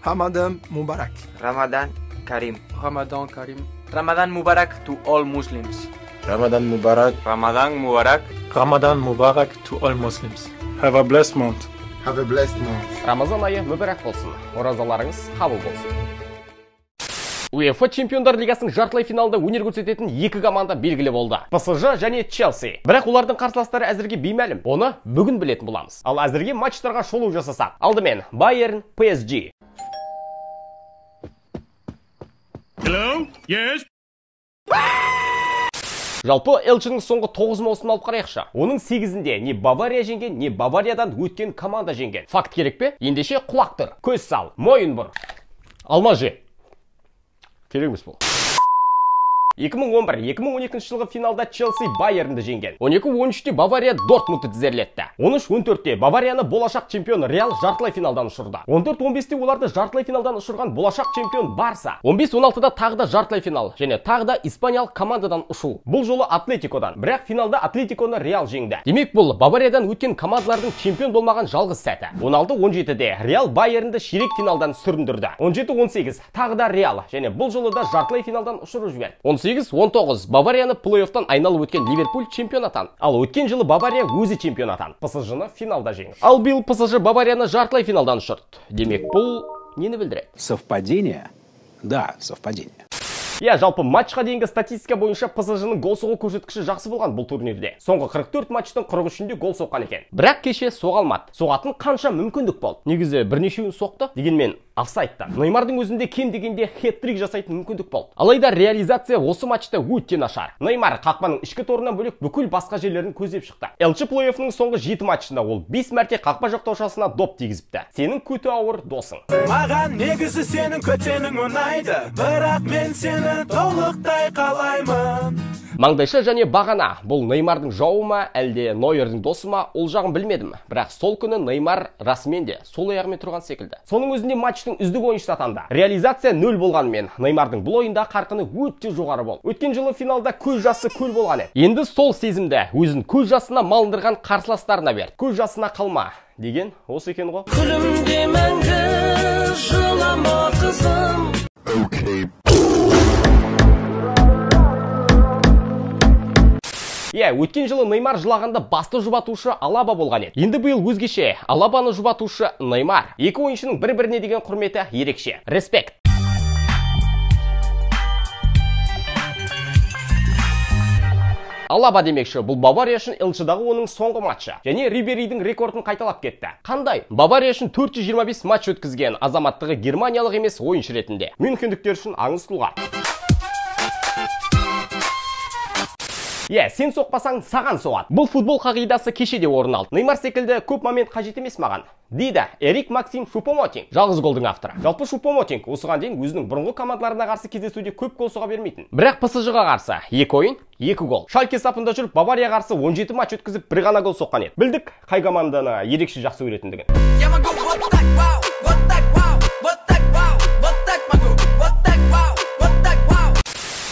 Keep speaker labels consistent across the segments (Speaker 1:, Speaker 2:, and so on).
Speaker 1: Ramadan Mubarak.
Speaker 2: Ramadan Karim.
Speaker 3: Ramadan Karim.
Speaker 2: Ramadan Mubarak to all Muslims.
Speaker 4: Ramadan Mubarak.
Speaker 2: Ramadan Mubarak.
Speaker 5: Ramadan Mubarak to all Muslims.
Speaker 6: Have a blessed month.
Speaker 4: Have a blessed month.
Speaker 7: Ramazan ayı mübarek болсын. Оразаларыңыз қабыл болсын. UEFA Чемпиондар Лигасының жартылай финалда өнер көрсететін екі команда белгілі болды. PSG және Chelsea. Бірақ олардың қарсыластары әзірге беймәлім. Оны бүгін білетін боламыз. Ал әзірге матчтарға шолу жасасақ. Алдымен Bayern PSG.
Speaker 6: Hello? Yes?
Speaker 7: Жалпы Элчінің соңғы 9 маусымын алып қарайықшы. Оның 8-інде не Бавария жеңген, не Бавариядан өткен команда жеңген. Факт керек пе? Ендеше құлақ тұр, көз сал, мойын бұр. Алма же. Керек емес бұл. 2011-2012 жылғы финалда Челси Байернді жеңген. 12-13-те Бавария Дортмундты тізерлетті. 13-14-те Баварияны болашақ чемпион Реал жартылай финалдан ұшырды. 14-15-те оларды жартылай финалдан ұшырған болашақ чемпион Барса. 15-16-да тағы да жартылай финал және тағы да испаниялық командадан ұшу. Бұл жолы Атлетикодан. Бірақ финалда Атлетиконы Реал жеңді. Демек бұл Бавариядан өткен командалардың чемпион болмаған жалғыз сәті. 16-17-де Реал Байернді ширек финалдан сүріндірді. 17-18 тағы да Реал және бұл жолы да жартылай финалдан ұшырып жіберді. 18-19 Баварияны плей-оффтан айналып өткен Ливерпуль чемпион атанды. Ал өткен жылы Бавария өзі чемпион атанды. PSG-ны финалда жеңді. Ал биыл PSG Баварияны жартылай финалдан ұшырды. Демек бұл нені білдіреді?
Speaker 8: Совпадение? Да, совпадение.
Speaker 7: Жалпы матчқа дейінгі статистика бойынша PSG-ның гол соғу көрсеткіші жақсы болған бұл турнирде. Соңғы 44 матчтың 43-інде гол соққан екен. Бірақ кеше соға алмады. Соғатын қанша мүмкіндік болды. Негізі бірнешеуін соқты, дегенмен офсайдтан. Неймардың өзінде кем дегенде хет-трик жасайтын мүмкіндік болды. Алайда реализация осы матчта өте нашар. Неймар қақпаның ішкі торынан бөлек бүкіл басқа жерлерін көздеп шықты. Элчі плей-оффның соңғы 7 матчында ол 5 мәрте қақпа жақтаушасына доп тигізіпті. Сенің көті ауыр досың.
Speaker 9: Маған негізі сенің көтенің ұнайды, бірақ мен сені толықтай қалаймын.
Speaker 7: Маңдайша және бағана бұл Неймардың жауы ма, әлде Нойердің досы ма, ол жағын білмедім. Бірақ сол күні Неймар расымен де сол аяғымен тұрған секілді. Соның өзінде матчтың үздік ойыншысы атанды. Реализация 0 болғанымен, Неймардың бұл ойында қарқыны өте жоғары болды. Өткен жылы финалда көз жасы көл болған еді. Енді сол сезімді өзін көз жасына малындырған қарсыластарына берді. Көз жасына қалма деген осы екен ғой.
Speaker 9: Күлімде мәңгі жылама қызым.
Speaker 4: Okay.
Speaker 7: Өткен жылы Неймар жылағанда басты жұбатушы Алаба болған еді. Енді биыл өзгеше. Алабаны жұбатушы Неймар. Екі ойыншының бір-біріне деген құрметі ерекше. Респект. Алаба демекші, бұл Бавария үшін Элчідағы оның соңғы матчы. Және Риберидің рекордын қайталап кетті. Қандай? Бавария үшін 425 матч өткізген азаматтығы германиялық емес ойыншы ретінде. Мюнхендіктер үшін аңыз тұлға. Сен соқпасаң саған соғады. Бұл футбол қағидасы кешеде орын алды. Неймар секілді көп момент қажет емес маған, дейді Эрик Максим Шупомотинг, жалғыз голдың авторы. Жалпы Шупомотинг осыған дейін өзінің бұрынғы командаларына қарсы кездесуде көп гол соға бермейтін. Бірақ PSG-ға қарсы 2 ойын, 2 гол. Шальке сапында жүріп Бавария қарсы 17 матч өткізіп бір ғана гол соққан еді. Білдік қай команданы ерекше жақсы көретіндігін.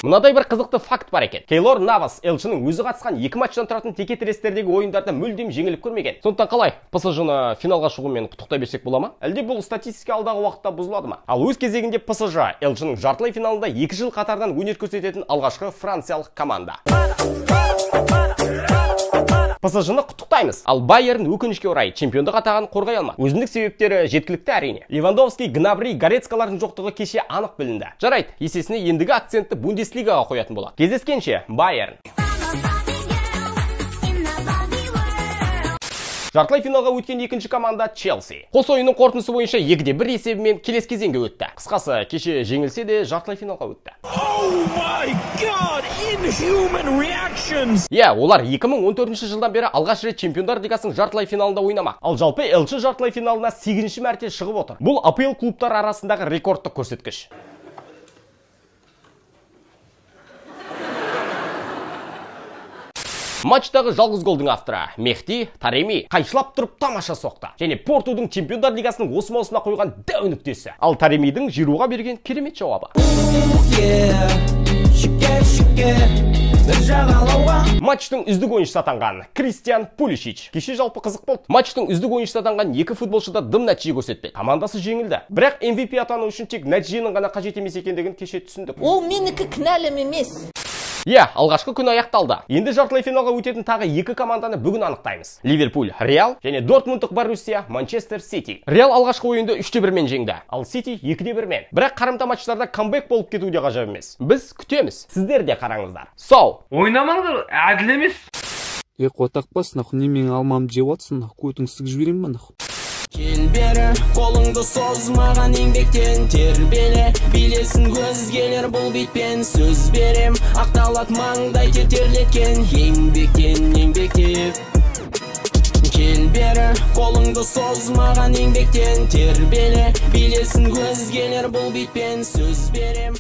Speaker 7: Мұнадай бір қызықты факт бар екен. Кейлор Навас Элчінің өзі қатысқан 2 матчтан тұратын теке-тірестердегі ойындарда мүлдем жеңіліп көрмеген. Сондықтан қалай? PSG-ны финалға шығуымен құттықтай берсек бола ма? Әлде бұл статистика алдағы уақытта бұзылады ма? Ал өз кезегінде PSG Элчінің жартылай финалында 2 жыл қатардан өнер көрсететін алғашқы франциялық команда. PSG-ны құттықтаймыз. Ал Байерн өкінішке орай чемпиондық атағын қорғай алмады. Өзіндік себептері жеткілікті әрине. Левандовский, Гнабри, Горецкалардың жоқтығы кеше анық білінді. Жарайды, есесіне ендігі акцентті Бундеслигаға қоятын болады. Кездескенше, Байерн. Жартылай финалға өткен екінші команда Челси. Қос ойынның қорытындысы бойынша 2-1 есебімен келесі кезеңге өтті. Қысқасы, кеше жеңілсе де жартылай финалға өтті. Олар 2014 жылдан бері алғаш рет Чемпиондар Лигасының жартылай финалында ойнамақ. Ал жалпы Элчі жартылай финалына 8-ші мәрте шығып отыр. Бұл АПЛ клубтар арасындағы рекордтық көрсеткіш. Матчтағы жалғыз голдың авторы Мехди Тареми қайшылап тұрып тамаша соқты. Және Портудың Чемпиондар Лигасының осы маусымына қойған дәу нүктесі. Ал Таремидің Жируға берген керемет жауабы.
Speaker 9: бір жағалауға.
Speaker 7: Матчтың үздік ойыншысы атанған Кристиан Пулишич. Кеше жалпы қызық болды. Матчтың үздік ойыншысы атанған екі футболшы да дым нәтиже көрсетпеді. Командасы жеңілді. Бірақ MVP атану үшін тек нәтиженің ғана қажет емес екендігін кеше түсіндік.
Speaker 1: Ол менікі кінәлім емес.
Speaker 7: Алғашқы күн аяқталды. Енді жартылай финалға өтетін тағы екі команданы бүгін анықтаймыз. Ливерпуль, Реал және Дортмундтық Боруссия, Манчестер Сити. Реал алғашқы ойынды 3-1-мен жеңді, ал Сити 2-1-мен. Бірақ қарымта матчтарда камбэк болып кетуі де ғажап емес. Біз күтеміз, сіздер де қараңыздар.
Speaker 2: Ойнамаңдар, әділ емес.
Speaker 3: Қотақпас, нахуй немен алмам жеп отсың, нахуй көтің сігіп жіберем ба, нахуй.
Speaker 9: Кел бері, қолыңды созмаған еңбектен тербеле, билесін көзгелер бұл битпен сөз берем, ақталат маңдай тетерлеткен еңбектеп. Кел бері, қолыңды созмаған еңбектен тербеле, билесін көзгелер бұл битпен сөз берем.